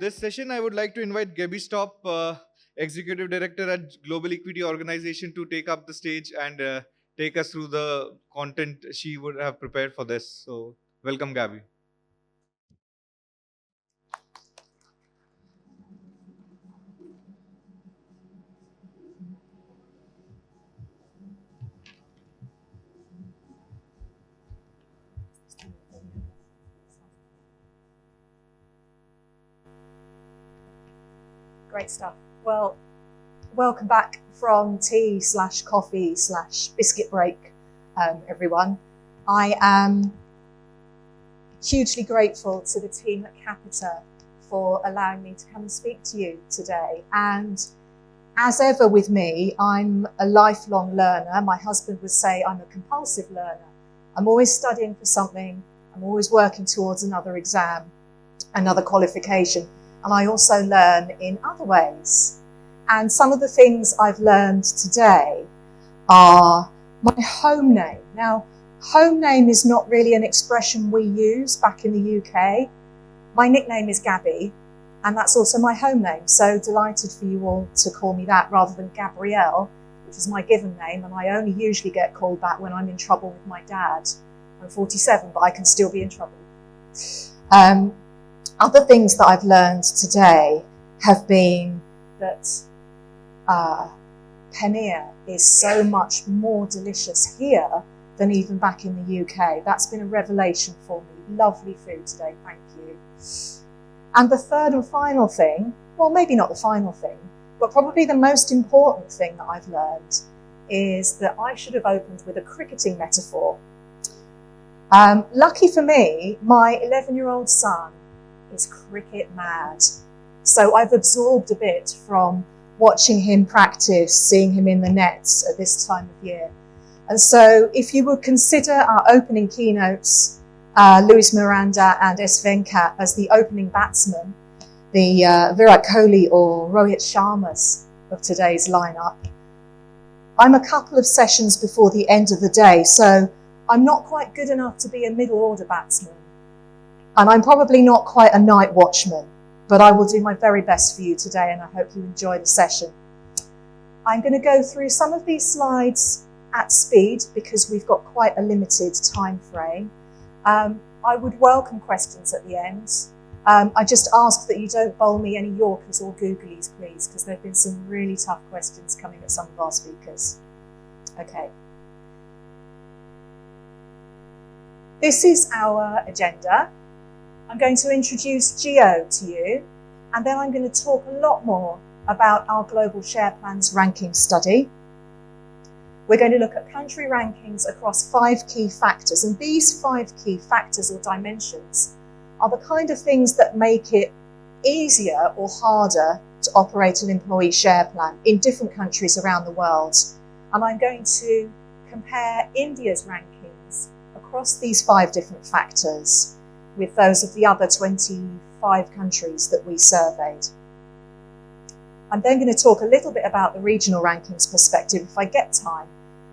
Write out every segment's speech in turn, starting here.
this session, I would like to invite Gabrielle Stopp, Executive Director at Global Equity Organization, to take up the stage and take us through the content she would have prepared for this. So, welcome, Gabby. Great stuff. Well, welcome back from tea/coffee/biscuit break, everyone. I am hugely grateful to the team at Capita for allowing me to come and speak to you today. And as ever with me, I'm a lifelong learner. My husband would say I'm a compulsive learner. I'm always studying for something. I'm always working towards another exam, another qualification. And I also learn in other ways. And some of the things I've learned today are my home name. Now, home name is not really an expression we use back in the UK. My nickname is Gabby, and that's also my home name. So delighted for you all to call me that rather than Gabrielle, which is my given name, and I only usually get called that when I'm in trouble with my dad. I'm 47, but I can still be in trouble. Other things that I've learned today have been that paneer is so much more delicious here than even back in the UK. That's been a revelation for me. Lovely food today, thank you. And the third and final thing, well, maybe not the final thing, but probably the most important thing that I've learned is that I should have opened with a cricketing metaphor. Lucky for me, my 11-year-old son is cricket mad. So I've absorbed a bit from watching him practice, seeing him in the nets at this time of year. And so if you would consider our opening keynotes, Luis Miranda and S. Venkat as the opening batsmen, the Virat Kohli or Rohit Sharmas of today's lineup, I'm a couple of sessions before the end of the day, so I'm not quite good enough to be a middle order batsman. And I'm probably not quite a night watchman, but I will do my very best for you today, and I hope you enjoy the session. I'm going to go through some of these slides at speed because we've got quite a limited time frame. I would welcome questions at the end. I just ask that you don't bowl me any Yorkers or Googlies, please, because there have been some really tough questions coming at some of our speakers. Okay. This is our agenda. I'm going to introduce Geo to you, and then I'm going to talk a lot more about our Global Share Plans ranking study. We're going to look at country rankings across 5 key factors, and these 5 key factors or dimensions are the kind of things that make it easier or harder to operate an employee share plan in different countries around the world. And I'm going to compare India's rankings across these 5 different factors with those of the other 25 countries that we surveyed. I'm then going to talk a little bit about the regional rankings perspective if I get time,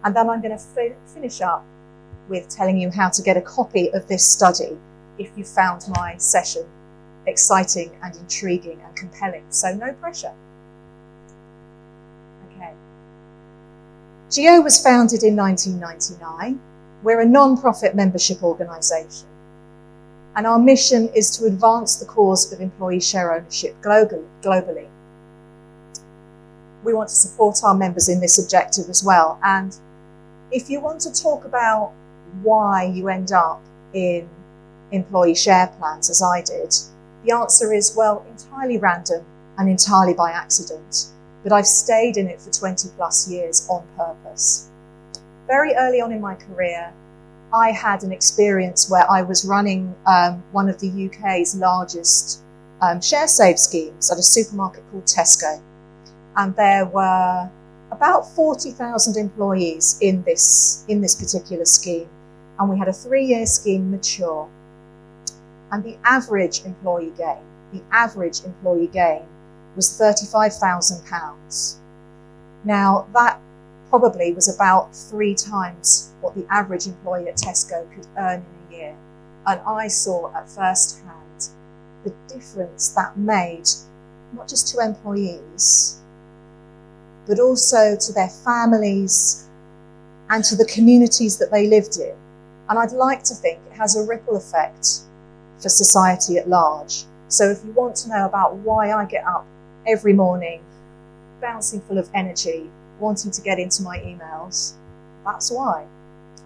and then I'm going to finish up with telling you how to get a copy of this study if you found my session exciting and intriguing and compelling, so no pressure. Okay. GEO was founded in 1999. We're a non-profit membership organisation, and our mission is to advance the cause of employee share ownership globally. We want to support our members in this objective as well. And if you want to talk about why you end up in employee share plans, as I did, the answer is, well, entirely random and entirely by accident. But I've stayed in it for 20 plus years on purpose. Very early on in my career, I had an experience where I was running one of the UK's largest share save schemes at a supermarket called Tesco. And there were about 40,000 employees in this particular scheme. And we had a 3-year scheme mature. And the average employee gain was £35,000. Now, that probably was about 3 times what the average employee at Tesco could earn in a year. And I saw at first hand the difference that made, not just to employees, but also to their families and to the communities that they lived in. And I'd like to think it has a ripple effect for society at large. So if you want to know about why I get up every morning, bouncing full of energy, wanting to get into my emails, that's why.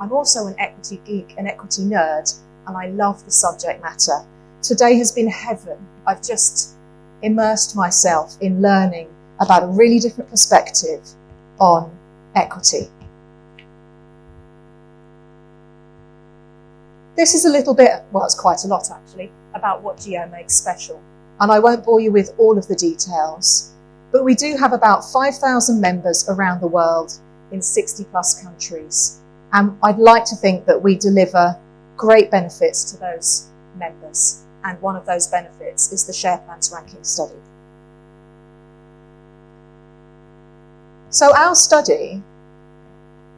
I'm also an equity geek, an equity nerd, and I love the subject matter. Today has been heaven. I've just immersed myself in learning about a really different perspective on equity. This is a little bit, well, it's quite a lot actually, about what GEO makes special. And I won't bore you with all of the details, but we do have about 5,000 members around the world in 60 plus countries. And I'd like to think that we deliver great benefits to those members. And one of those benefits is the Share Plans Ranking Study. So our study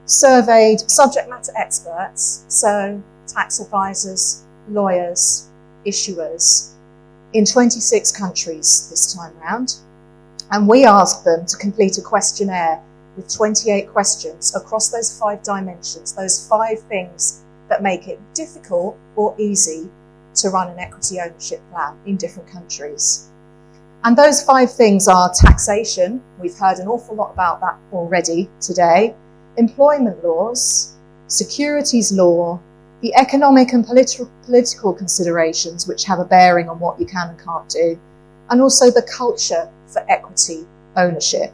surveyed subject matter experts, so tax advisors, lawyers, issuers, in 26 countries this time round. And we asked them to complete a questionnaire with 28 questions across those 5 dimensions, those 5 things that make it difficult or easy to run an equity ownership plan in different countries. And those 5 things are taxation, we've heard an awful lot about that already today, employment laws, securities law, the economic and political considerations which have a bearing on what you can and can't do, and also the culture for equity ownership.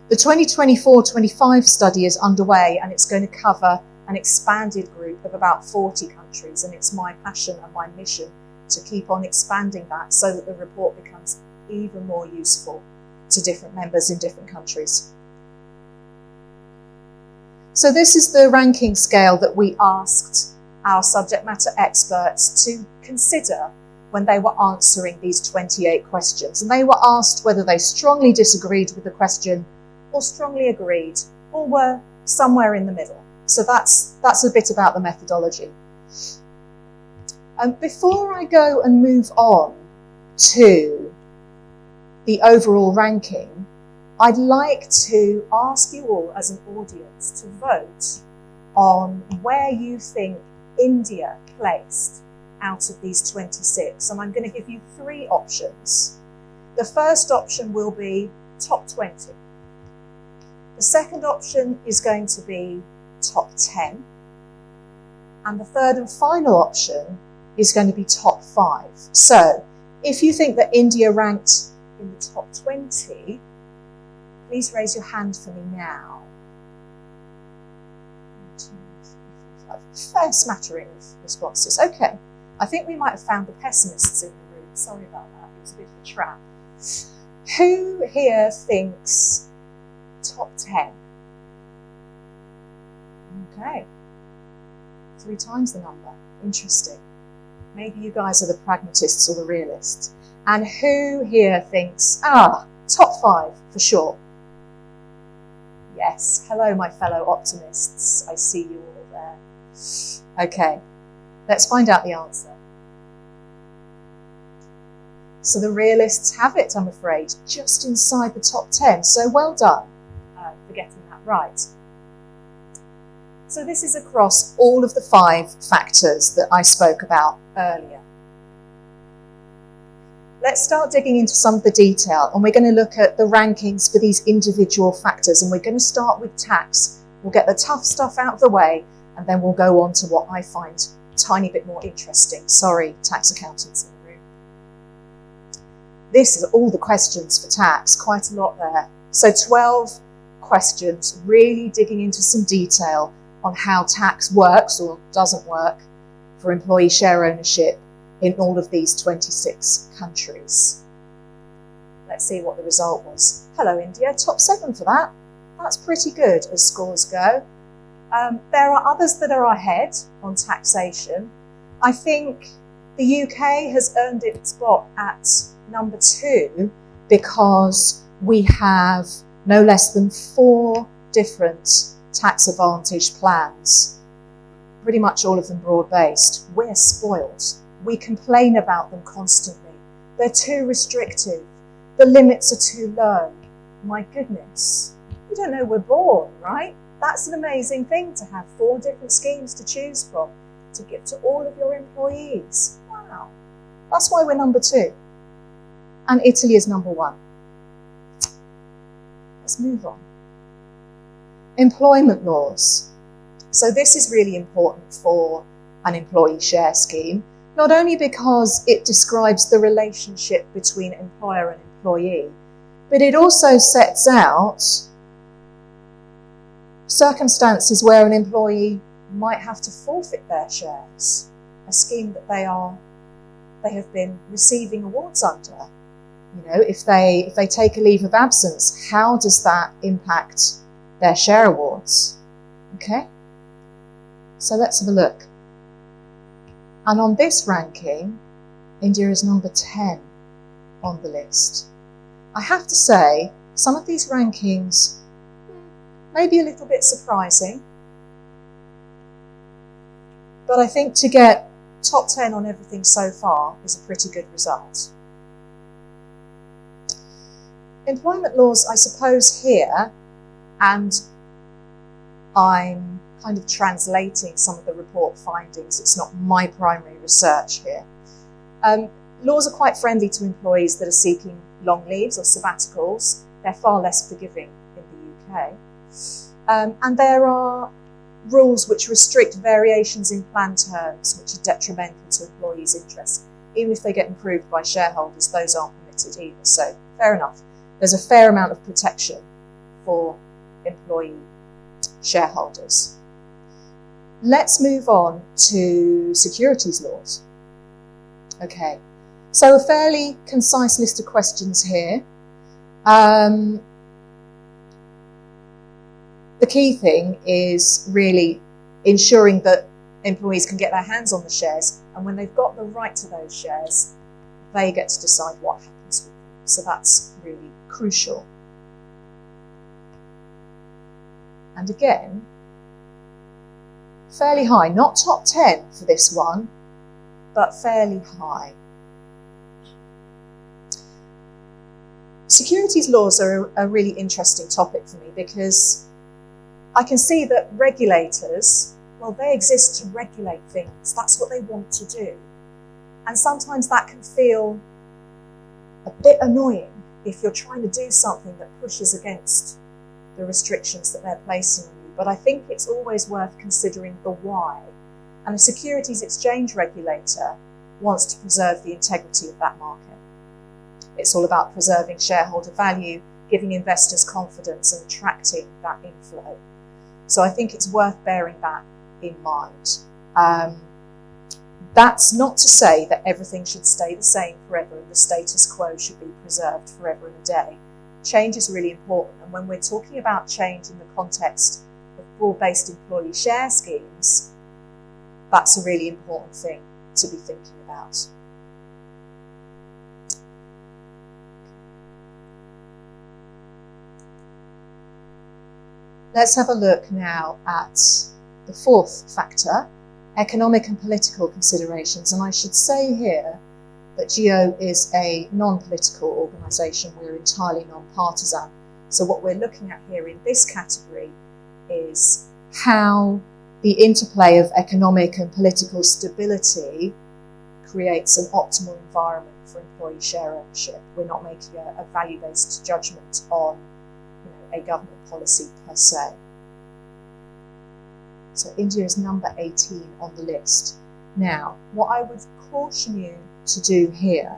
The 2024-25 study is underway and it's going to cover an expanded group of about 40 countries, and it's my passion and my mission to keep on expanding that so that the report becomes even more useful to different members in different countries. So this is the ranking scale that we asked our subject matter experts to consider when they were answering these 28 questions. And they were asked whether they strongly disagreed with the question or strongly agreed, or were somewhere in the middle. So that's a bit about the methodology. Before I go and move on to the overall ranking, I'd like to ask you all as an audience to vote on where you think India placed out of these 26. And I'm going to give you 3 options. The first option will be top 20. The second option is going to be top 10. And the third and final option is going to be top 5. So if you think that India ranked in the top 20, please raise your hand for me now. 1, 2, 3, 4, 5. Fair smattering of responses. Okay, I think we might have found the pessimists in the room. Sorry about that, it was a bit of a trap. Who here thinks top 10? Okay, 3 times the number. Interesting. Maybe you guys are the pragmatists or the realists. And who here thinks, top 5 for sure? Yes. Hello, my fellow optimists. I see you all there. Okay, let's find out the answer. So the realists have it, I'm afraid, just inside the top 10. So well done for getting that right. So this is across all of the 5 factors that I spoke about earlier. Let's start digging into some of the detail, and we're going to look at the rankings for these individual factors, and we're going to start with tax. We'll get the tough stuff out of the way, and then we'll go on to what I find a tiny bit more interesting. Sorry, tax accountants in the room. This is all the questions for tax, quite a lot there. So 12 questions, really digging into some detail on how tax works or doesn't work for employee share ownership in all of these 26 countries. Let's see what the result was. Hello, India, top 7 for that. That's pretty good as scores go. There are others that are ahead on taxation. I think the UK has earned its spot at number 2 because we have no less than 4 different tax advantage plans, pretty much all of them broad-based. We're spoiled. We complain about them constantly. They're too restrictive. The limits are too low. My goodness, we don't know we're born, right? That's an amazing thing to have 4 different schemes to choose from to give to all of your employees. Wow. That's why we're number 2. And Italy is number 1. Let's move on. Employment laws. So this is really important for an employee share scheme, not only because it describes the relationship between employer and employee, but it also sets out circumstances where an employee might have to forfeit their shares, a scheme that they have been receiving awards under. You know, if they take a leave of absence, how does that impact their share awards? Okay, so let's have a look. And on this ranking, India is number 10 on the list. I have to say, some of these rankings may be a little bit surprising, but I think to get top 10 on everything so far is a pretty good result. Employment laws, I suppose here, and I'm kind of translating some of the report findings, it's not my primary research here. Laws are quite friendly to employees that are seeking long leaves or sabbaticals. They're far less forgiving in the UK. And there are rules which restrict variations in plan terms which are detrimental to employees' interests. Even if they get improved by shareholders, those aren't permitted either. So fair enough. There's a fair amount of protection for employee shareholders. Let's move on to securities laws. Okay, so a fairly concise list of questions here. The key thing is really ensuring that employees can get their hands on the shares, and when they've got the right to those shares, they get to decide what happens with them. So that's really crucial. And again, fairly high, not top 10 for this one, but fairly high. Securities laws are a really interesting topic for me because I can see that regulators, well, they exist to regulate things. That's what they want to do. And sometimes that can feel a bit annoying if you're trying to do something that pushes against the restrictions that they're placing on you. But I think it's always worth considering the why. And a securities exchange regulator wants to preserve the integrity of that market. It's all about preserving shareholder value, giving investors confidence and attracting that inflow. So I think it's worth bearing that in mind. That's not to say that everything should stay the same forever and the status quo should be preserved forever and a day. Change is really important, and when we're talking about change in the context of broad-based employee share schemes, that's a really important thing to be thinking about. Let's have a look now at the 4th factor, economic and political considerations. And I should say here that GEO is a non-political organisation. We're entirely non-partisan. So what we're looking at here in this category is how the interplay of economic and political stability creates an optimal environment for employee share ownership. We're not making a value-based judgment on a government policy per se. So India is number 18 on the list. Now, what I would caution you to do here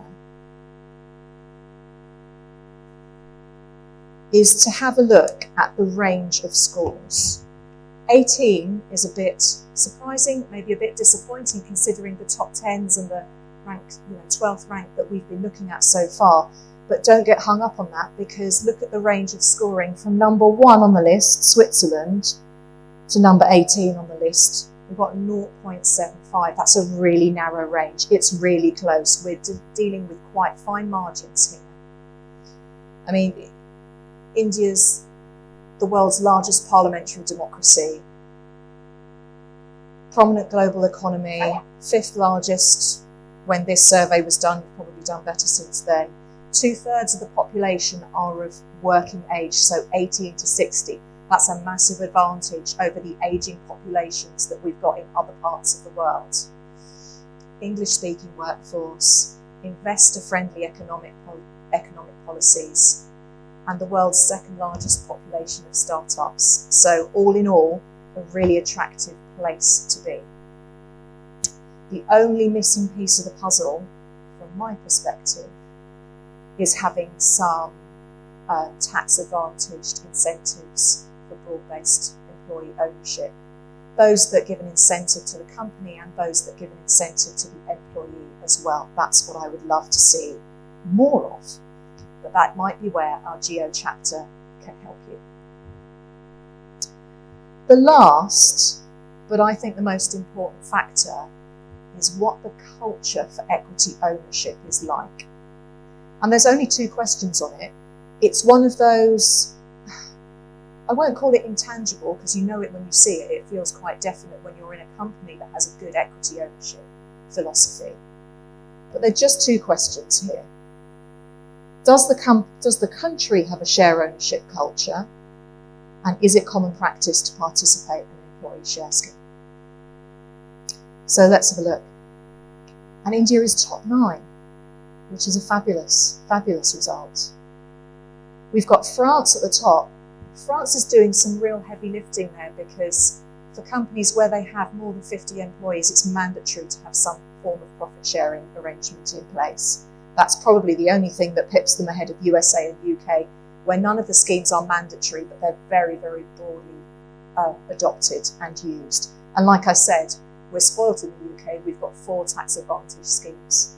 is to have a look at the range of scores. 18 is a bit surprising, maybe a bit disappointing considering the top 10s and the rank, 12th rank that we've been looking at so far. But don't get hung up on that, because look at the range of scoring from number 1 on the list, Switzerland, to number 18 on the list. We've got 0.75. That's a really narrow range. It's really close. We're dealing with quite fine margins here. I mean, India's the world's largest parliamentary democracy, prominent global economy, 5th largest when this survey was done, you've probably done better since then, 2/3 of the population are of working age, so 18 to 60. That's a massive advantage over the ageing populations that we've got in other parts of the world. English-speaking workforce, investor-friendly economic policies, and the world's second largest population of startups. So all in all, a really attractive place to be. The only missing piece of the puzzle, from my perspective, is having some tax-advantaged incentives for broad-based employee ownership. Those that give an incentive to the company and those that give an incentive to the employee as well. That's what I would love to see more of. But that might be where our Geo chapter can help you. The last, but I think the most important factor, is what the culture for equity ownership is like. And there's only 2 questions on it. It's one of those, I won't call it intangible because you know it when you see it. It feels quite definite when you're in a company that has a good equity ownership philosophy. But there are just 2 questions here. Does the country have a share ownership culture? And is it common practice to participate in an employee share scheme? So let's have a look. And India is top 9, which is a fabulous, fabulous result. We've got France at the top. France is doing some real heavy lifting there because for companies where they have more than 50 employees, it's mandatory to have some form of profit sharing arrangement in place. That's probably the only thing that pips them ahead of USA and UK, where none of the schemes are mandatory, but they're very, very broadly adopted and used. And like I said, we're spoilt in the UK. We've got 4 tax advantage schemes.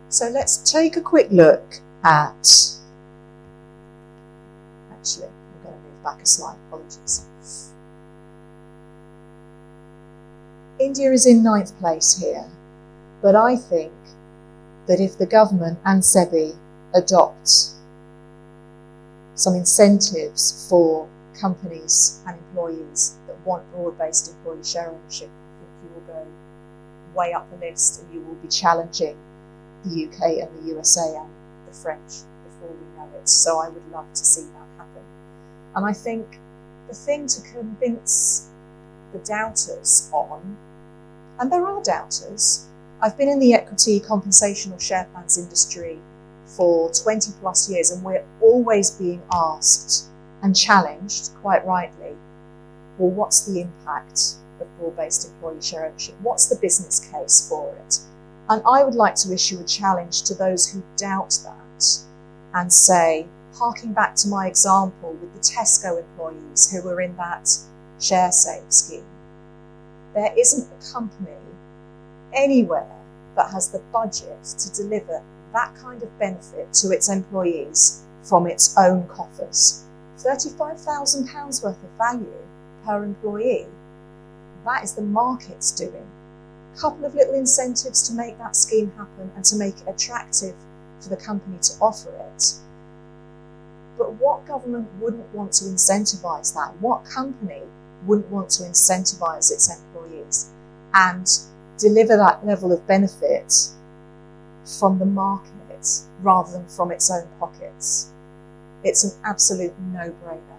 So let's take a quick look at, actually, I'm going to move back a slide, apologies. India is in 9th place here, but I think that if the government and SEBI adopt some incentives for companies and employees that want broad-based employee share ownership, I think you will go way up the list and you will be challenging the UK and the USA and the French before we know it. So I would love to see that happen. And I think the thing to convince the doubters on, and there are doubters, I've been in the equity compensation or share plans industry for 20 plus years, and we're always being asked and challenged, quite rightly, well, what's the impact of broad-based employee share ownership? What's the business case for it? And I would like to issue a challenge to those who doubt that and say, harking back to my example with the Tesco employees who were in that share save scheme, there isn't a company anywhere that has the budget to deliver that kind of benefit to its employees from its own coffers. £35,000 worth of value per employee. That is the market's doing. A couple of little incentives to make that scheme happen and to make it attractive for the company to offer it. But what government wouldn't want to incentivise that? What company wouldn't want to incentivise its employees and deliver that level of benefit from the market rather than from its own pockets? It's an absolute no-brainer.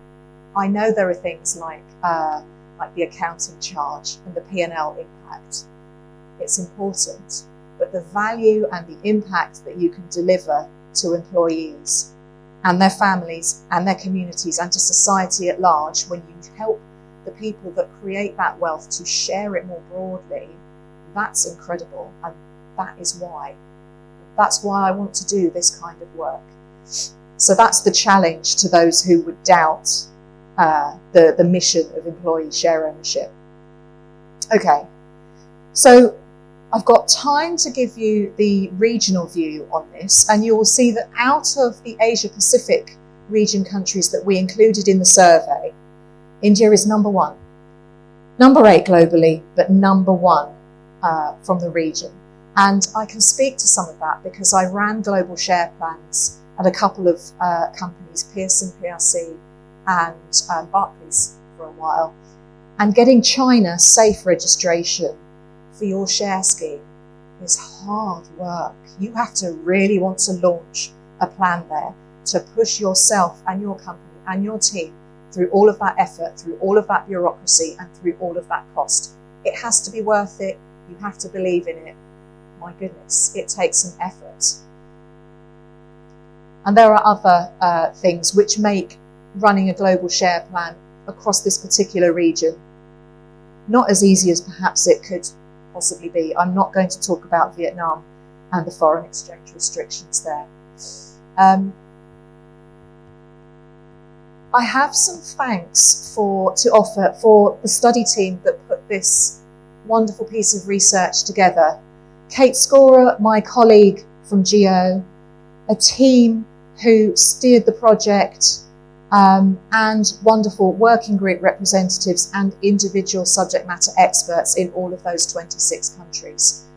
I know there are things like the accounting charge and the P&L impact. It's important, but the value and the impact that you can deliver to employees and their families and their communities and to society at large when you help the people that create that wealth to share it more broadly, that's incredible. And that's why I want to do this kind of work. So that's the challenge to those who would doubt the mission of employee share ownership. Okay, so I've got time to give you the regional view on this, and you will see that out of the Asia Pacific region countries that we included in the survey, India is number 1. Number 8 globally, but number 1 from the region. And I can speak to some of that because I ran global share plans at a couple of companies, Pearson PLC and Barclays for a while. And getting China safe registration for your share scheme is hard work. You have to really want to launch a plan there to push yourself and your company and your team through all of that effort, through all of that bureaucracy, and through all of that cost. It has to be worth it. You have to believe in it. My goodness, it takes some effort. And there are other things which make running a global share plan across this particular region not as easy as perhaps it could possibly be. I'm not going to talk about Vietnam and the foreign exchange restrictions there. I have some thanks to offer for the study team that put this wonderful piece of research together. Kate Scorer, my colleague from GEO, a team who steered the project, and wonderful working group representatives and individual subject matter experts in all of those 26 countries.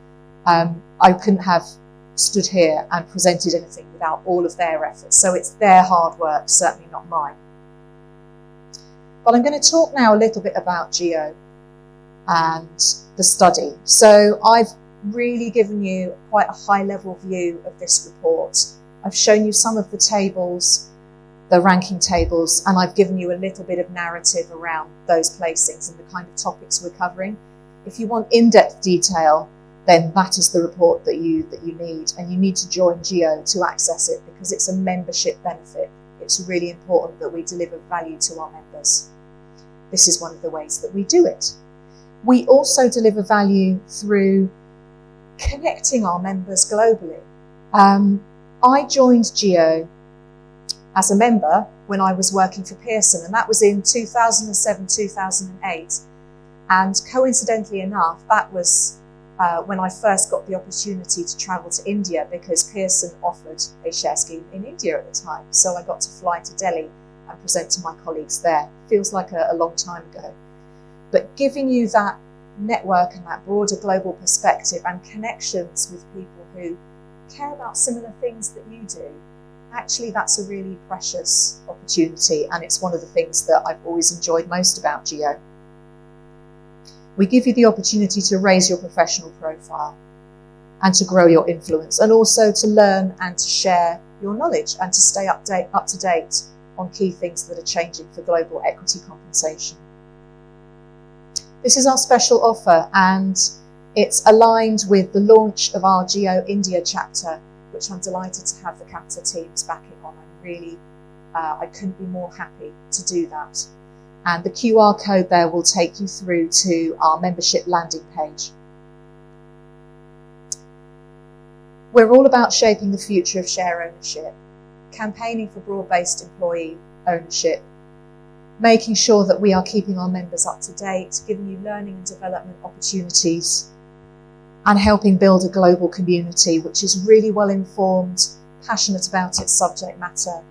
I couldn't have stood here and presented anything without all of their efforts. So it's their hard work, certainly not mine. But I'm going to talk now a little bit about GEO and the study. So I've really given you quite a high level view of this report. I've shown you some of the tables, the ranking tables, and I've given you a little bit of narrative around those placings and the kind of topics we're covering. If you want in-depth detail, then that is the report that you need, and you need to join GEO to access it because it's a membership benefit. It's really important that we deliver value to our members. This is one of the ways that we do it. We also deliver value through connecting our members globally. I joined GEO as a member when I was working for Pearson, and that was in 2007-2008. And coincidentally enough, that was when I first got the opportunity to travel to India because Pearson offered a share scheme in India at the time. So I got to fly to Delhi and present to my colleagues there. Feels like a long time ago. But giving you that network and that broader global perspective and connections with people who care about similar things that you do, actually that's a really precious opportunity, and it's one of the things that I've always enjoyed most about GEO. We give you the opportunity to raise your professional profile and to grow your influence, and also to learn and to share your knowledge and to stay up to date on key things that are changing for global equity compensation. This is our special offer, and it's aligned with the launch of our GEO India chapter, which I'm delighted to have the Capita teams backing on. I couldn't be more happy to do that. And the QR code there will take you through to our membership landing page. We're all about shaping the future of share ownership, campaigning for broad-based employee ownership, making sure that we are keeping our members up to date, giving you learning and development opportunities, and helping build a global community which is really well informed, passionate about its subject matter,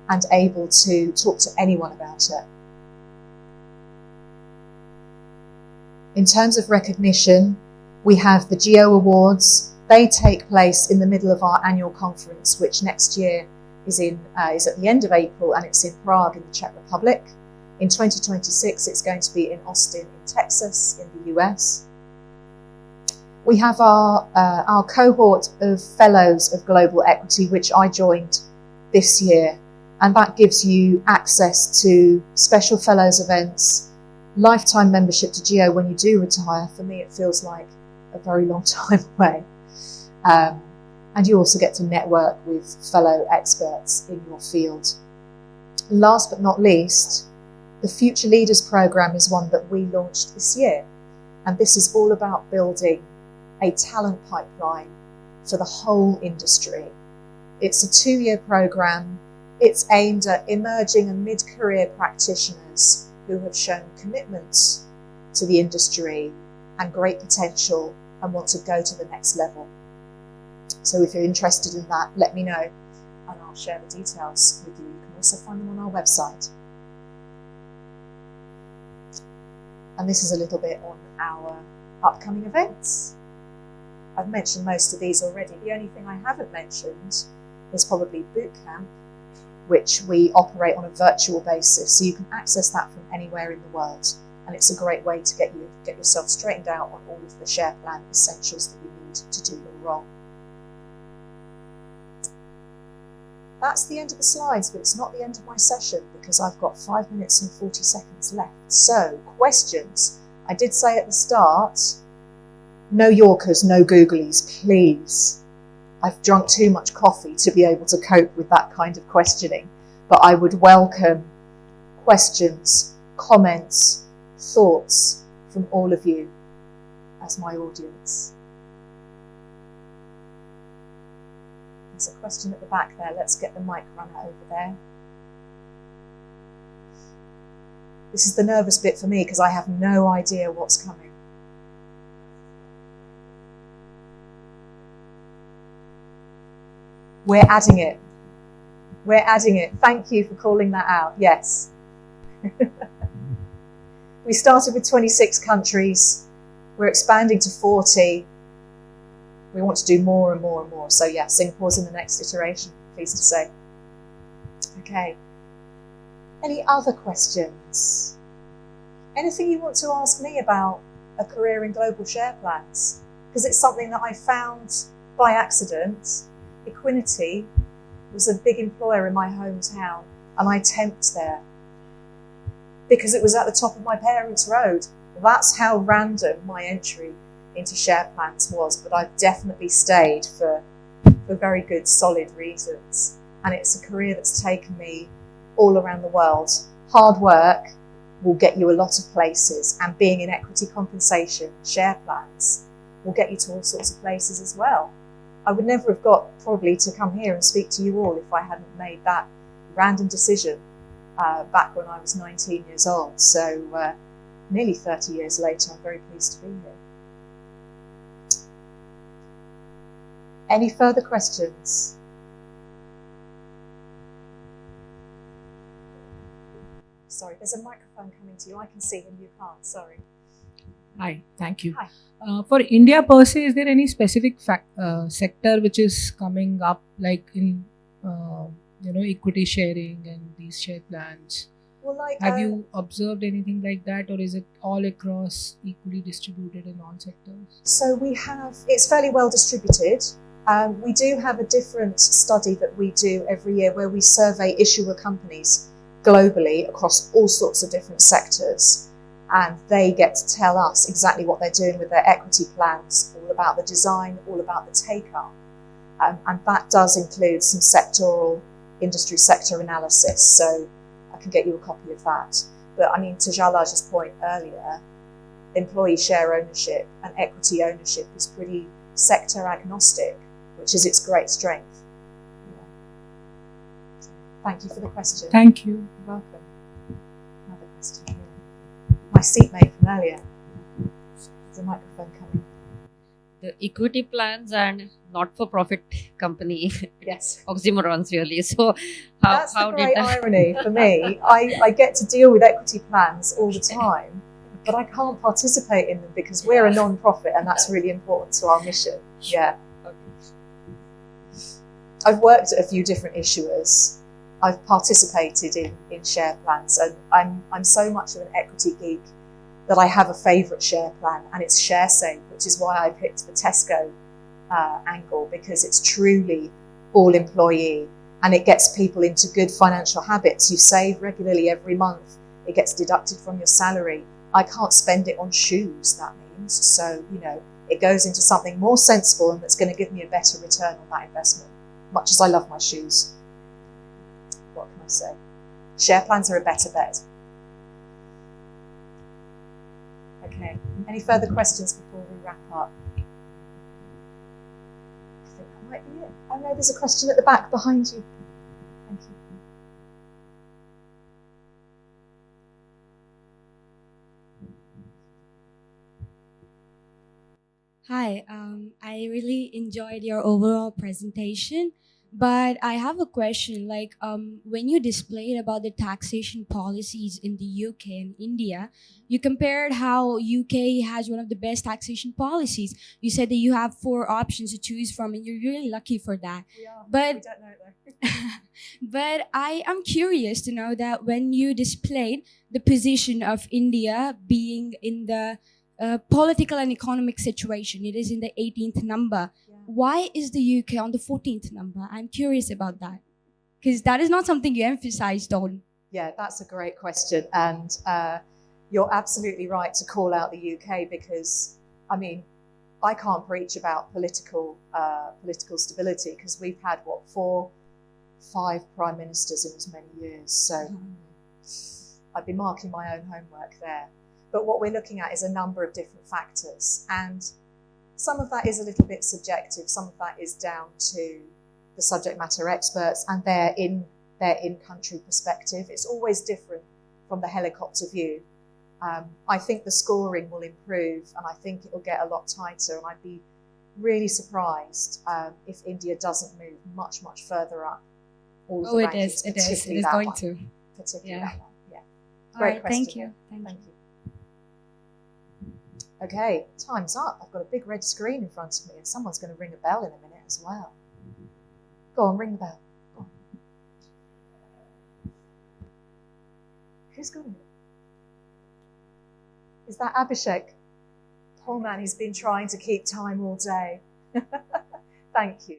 and able to talk to anyone about it. In terms of recognition, we have the GEO Awards. They take place in the middle of our annual conference, which next year is at the end of April, and it's in Prague in the Czech Republic. In 2026, it's going to be in Austin in Texas in the US. We have our cohort of Fellows of Global Equity, which I joined this year, and that gives you access to special Fellows events, lifetime membership to GEO when you do retire. For me, it feels like a very long time away. And you also get to network with fellow experts in your field. Last but not least, the Future Leaders Programme is one that we launched this year. And this is all about building a talent pipeline for the whole industry. It's a 2-year programme. It's aimed at emerging and mid-career practitioners who have shown commitment to the industry and great potential and want to go to the next level. So if you're interested in that, let me know and I'll share the details with you. You can also find them on our website. And this is a little bit on our upcoming events. I've mentioned most of these already. The only thing I haven't mentioned is probably Bootcamp, which we operate on a virtual basis. So you can access that from anywhere in the world. and it's a great way to get yourself straightened out on all of the share plan essentials that you need to do your role. That's the end of the slides, but it's not the end of my session because I've got 5 minutes and 40 seconds left. So, questions. I did say at the start, no Yorkers, no Googlies, please. I've drunk too much coffee to be able to cope with that kind of questioning, but I would welcome questions, comments, thoughts from all of you as my audience. There's a question at the back there. Let's get the mic runner over there. This is the nervous bit for me because I have no idea what's coming. We're adding it. We're adding it. Thank you for calling that out. Yes. We started with 26 countries. We're expanding to 40. We want to do more and more and more. So yeah, Singapore's in the next iteration, pleased to say. Okay. Any other questions? Anything you want to ask me about a career in global share plans? Because it's something that I found by accident. Equinity was a big employer in my hometown, and I temped there because it was at the top of my parents' road. That's how random my entry into share plans was, but I've definitely stayed for very good, solid reasons. And it's a career that's taken me all around the world. Hard work will get you a lot of places, and being in equity compensation, share plans, will get you to all sorts of places as well. I would never have got probably to come here and speak to you all if I hadn't made that random decision back when I was 19 years old. So nearly 30 years later, I'm very pleased to be here. Any further questions? Sorry, there's a microphone coming to you. I can see him, you can't, sorry. Hi, thank you. Hi. For India per se, is there any specific sector which is coming up, like in equity sharing and these share plans? Well, Have you observed anything like that, or is it all across equally distributed in all sectors? So it's fairly well distributed. We do have a different study that we do every year where we survey issuer companies globally across all sorts of different sectors, and they get to tell us exactly what they're doing with their equity plans, all about the design, all about the take-up, and that does include some sectoral industry sector analysis, so I can get you a copy of that. But I mean, to Jalaj's point earlier, employee share ownership and equity ownership is pretty sector agnostic, which is its great strength. So, thank you for the question. Thank you. You're welcome. Another question here. My seatmate from earlier. There's a microphone coming. The equity plans and not-for-profit company. Yes. Oxymorons, really. So That's how the did great that? irony for me. I get to deal with equity plans all the time, but I can't participate in them because we're a non-profit, and that's really important to our mission. Yeah. I've worked at a few different issuers. I've participated in share plans, and I'm so much of an equity geek that I have a favourite share plan, and it's ShareSafe, which is why I picked the Tesco angle, because it's truly all employee, and it gets people into good financial habits. You save regularly every month. It gets deducted from your salary. I can't spend it on shoes, that means. So, it goes into something more sensible and that's going to give me a better return on that investment, much as I love my shoes. What can I say? Share plans are a better bet. Okay, any further questions before we wrap up? I think that might be it. Oh no, there's a question at the back behind you. Thank you. Hi, I really enjoyed your overall presentation. But I have a question. Like, when you displayed about the taxation policies in the UK and India, you compared how UK has one of the best taxation policies. You said that you have 4 options to choose from, and you're really lucky for that. We are. But We don't know though. but I am curious to know that when you displayed the position of India being in the political and economic situation, it is in the 18th number. Yeah. Why is the UK on the 14th number? I'm curious about that because that is not something you emphasized on. Yeah, that's a great question. And you're absolutely right to call out the UK because, I mean, I can't preach about political stability because we've had, 5 prime ministers in as many years. So I'd be marking my own homework there. But what we're looking at is a number of different factors. And some of that is a little bit subjective. Some of that is down to the subject matter experts and their in-country perspective. It's always different from the helicopter view. I think the scoring will improve and I think it will get a lot tighter, and I'd be really surprised if India doesn't move much, much further up all of the rankings, It particularly is that going one. to. Particularly Yeah. that one. Yeah. All Great right, question. thank you. Thank you. Okay, time's up. I've got a big red screen in front of me and someone's going to ring a bell in a minute as well. Go on, ring the bell. Go on. Who's got it? Is that Abhishek? Poor man, he's been trying to keep time all day. Thank you.